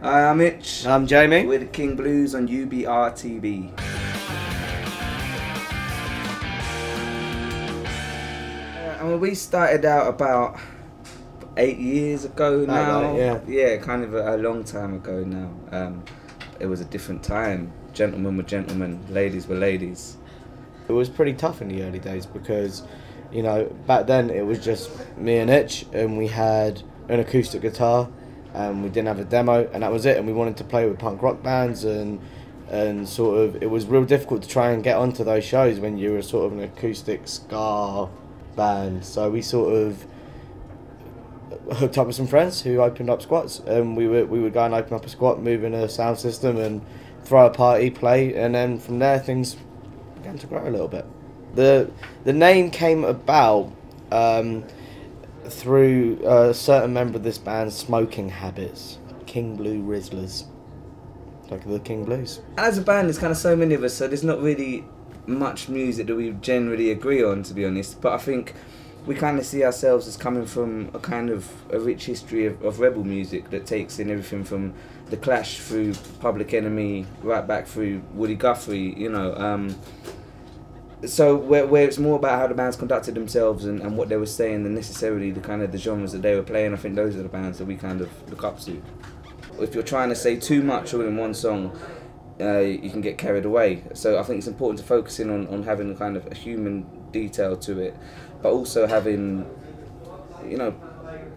Hi, I'm Mitch. I'm Jamie. We're the King Blues on UBR TV. And we started out about 8 years ago now. Right, yeah, kind of a long time ago now. It was a different time. Gentlemen were gentlemen, ladies were ladies. It was pretty tough in the early days because, you know, back then it was just me and Itch, and we had an acoustic guitar, and we didn't have a demo, and that was it. And we wanted to play with punk rock bands, and sort of it was real difficult to try and get onto those shows when you were sort of an acoustic ska band. So we sort of hooked up with some friends who opened up squats, and we would go and open up a squat, move in a sound system, and throw a party, play, and then from there things began to grow a little bit. The name came about through a certain member of this band's smoking habits, King Blue Rizzlers, like the King Blues. As a band, there's kind of so many of us, so there's not really much music that we generally agree on, to be honest. But I think we kind of see ourselves as coming from a kind of a rich history of rebel music that takes in everything from The Clash through Public Enemy, right back through Woody Guthrie, you know. So where it's more about how the bands conducted themselves and what they were saying than necessarily the kind of the genres that they were playing. I think those are the bands that we kind of look up to. If you're trying to say too much all in one song, you can get carried away. So I think it's important to focus in on having kind of a human detail to it, but also having, you know,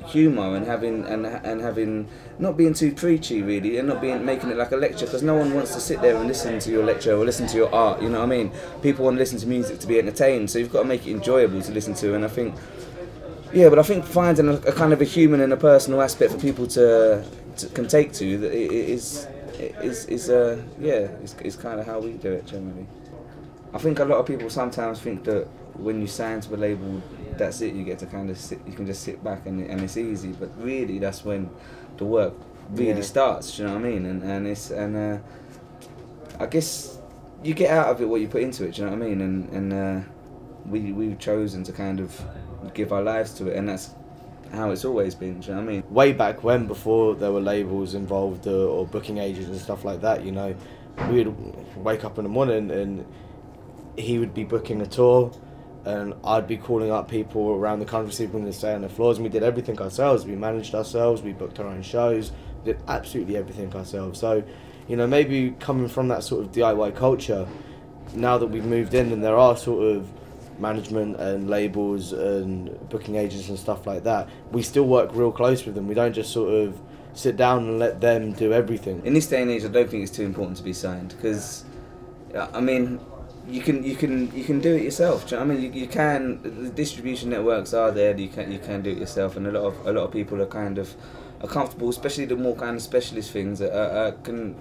humour and having not being too preachy really, and not making it like a lecture, because no one wants to sit there and listen to your lecture or listen to your art, you know what I mean? People want to listen to music to be entertained, so you've got to make it enjoyable to listen to. And I think, yeah, but I think finding a kind of a human and a personal aspect for people to can take to, that is kind of how we do it generally. I think a lot of people sometimes think that when you sign to a label, that's it, you get to kind of sit, you can just sit back and it's easy, but really that's when the work really starts, do you know what I mean? I guess you get out of it what you put into it, do you know what I mean? And we've chosen to kind of give our lives to it, and that's how it's always been, do you know what I mean? Way back when, before there were labels involved or booking agents and stuff like that, you know, we'd wake up in the morning and he would be booking a tour, and I'd be calling up people around the country, sleeping to stay on the floors, and we did everything ourselves. We managed ourselves, we booked our own shows, did absolutely everything ourselves. So, you know, maybe coming from that sort of DIY culture, now that we've moved in and there are sort of management and labels and booking agents and stuff like that, we still work real close with them. We don't just sort of sit down and let them do everything. In this day and age, I don't think it's too important to be signed, because, I mean, you can do it yourself. Do you know what I mean? You can. The distribution networks are there. You can do it yourself, and a lot of people are comfortable, especially the more kind of specialist things that can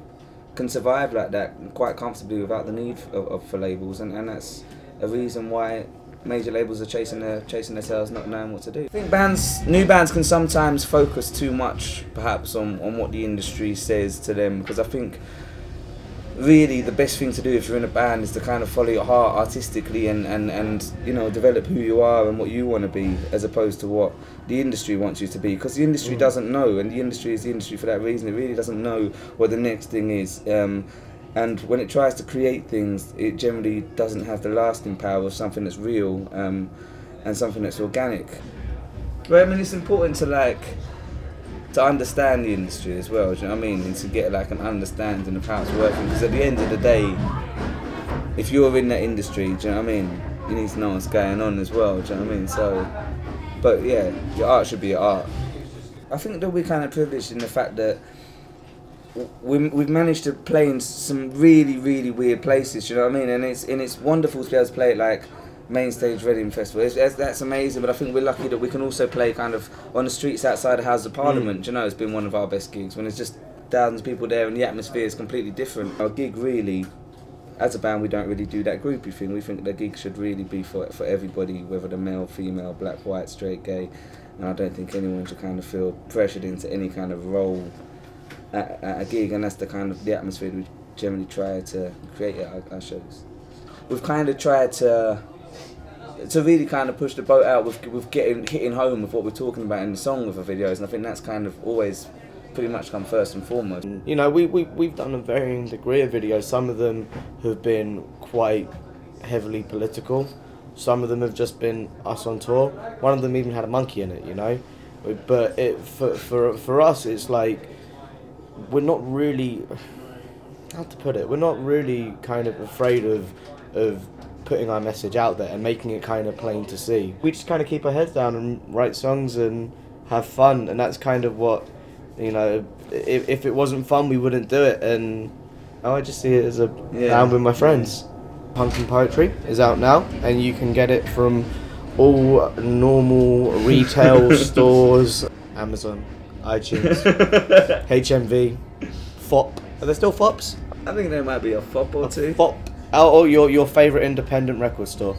survive like that quite comfortably without the need for labels, and that's a reason why major labels are chasing their tails, not knowing what to do. I think new bands can sometimes focus too much, perhaps, on what the industry says to them, because I think really the best thing to do if you're in a band is to kind of follow your heart artistically and you know, develop who you are and what you want to be, as opposed to what the industry wants you to be, because the industry doesn't know, and the industry is the industry for that reason. It really doesn't know what the next thing is, and when it tries to create things, it generally doesn't have the lasting power of something that's real and something that's organic. But I mean, it's important to understand the industry as well, do you know what I mean? And to get like an understanding of how it's working, because at the end of the day, if you're in that industry, do you know what I mean, you need to know what's going on as well, do you know what I mean? So, but yeah, your art should be your art. I think that we're kind of privileged in the fact that we've managed to play in some really, really weird places, do you know what I mean? And it's wonderful to be able to play it like Main Stage Reading Festival. That's amazing, but I think we're lucky that we can also play kind of on the streets outside the House of Parliament. You know, it's been one of our best gigs when there's just thousands of people there and the atmosphere is completely different. Our gig really, as a band, we don't really do that groupie thing. We think the gig should really be for everybody, whether they're male, female, black, white, straight, gay, and I don't think anyone should kind of feel pressured into any kind of role at a gig, and that's the kind of the atmosphere we generally try to create at our shows. We've kind of tried to really kind of push the boat out with hitting home with what we're talking about in the song with the videos, and I think that's kind of always pretty much come first and foremost. You know, we've done a varying degree of videos. Some of them have been quite heavily political. Some of them have just been us on tour. One of them even had a monkey in it, you know. But for us, it's like we're not really, how to put it, we're not really kind of afraid of putting our message out there and making it kind of plain to see. We just kind of keep our heads down and write songs and have fun, and that's kind of what, you know, if it wasn't fun, we wouldn't do it. And I just see it as a band with my friends. Punk and Poetry is out now, and you can get it from all normal retail stores, Amazon, iTunes, HMV, FOP. Are there still FOPs? I think there might be a FOP or two. FOP. Oh, your favourite independent record store.